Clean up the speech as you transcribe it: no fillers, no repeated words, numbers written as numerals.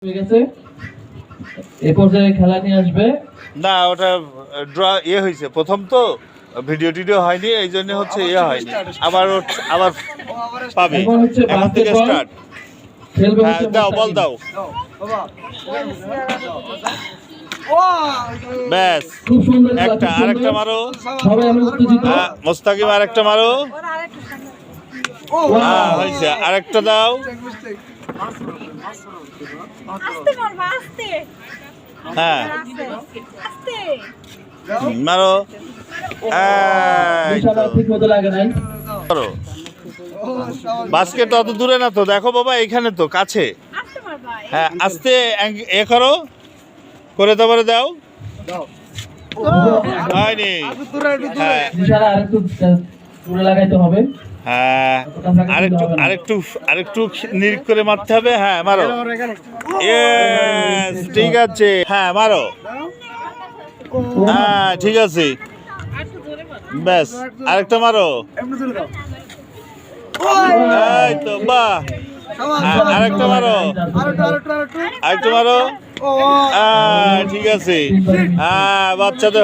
হয়ে গেছে। এই পর্যায়ে খেলা নিয়ে আসবে না ওটা ড্র হয়েছে প্রথম তো ভিডিও টিডিও হয়নি এই জন্য হচ্ছে হয়নি আবার আবার পাবে এখন হচ্ছে এখন থেকে বাস্কেটবল। স্টার্ট খেলবে হ্যাঁ হচ্ছে দাও বল মোস্তাকিম। দাও ব্যাস খুব সুন্দর খেলা, একটা খুব সুন্দর। আরেকটা মারো সবাই আমরা উত্তেজিত। হ্যাঁ মোস্তাকিম আরেকটা মারো হ্যাঁ হয়েছে আরেকটা দাও আস্তে মারবা আস্তে হ্যাঁ আস্তে মারো এই নিশানা তো। ঠিক মতো লাগে নাই। করো বাস্কেট অত দূরে না তো দেখো বাবা এখানে তো কাছে আস্তে মারবা হ্যাঁ আস্তে এ করো করে তারপরে দাও হয়নি হ্যাঁ নিশানা আরেকটু দূরে লাগাইতে হবে। হ্যাঁ আরেকটু আরেকটু নিরিখ করে মারতে হবে হ্যাঁ মারো ইয়েস ঠিক আছে হ্যাঁ মারো হ্যাঁ ঠিক আছে ব্যাস আরেকটা মারো এই তো বাহ হ্যাঁ, আরেকটা মারো আরেকটা মারো ঠিক আছে হ্যাঁ বাচ্চাদের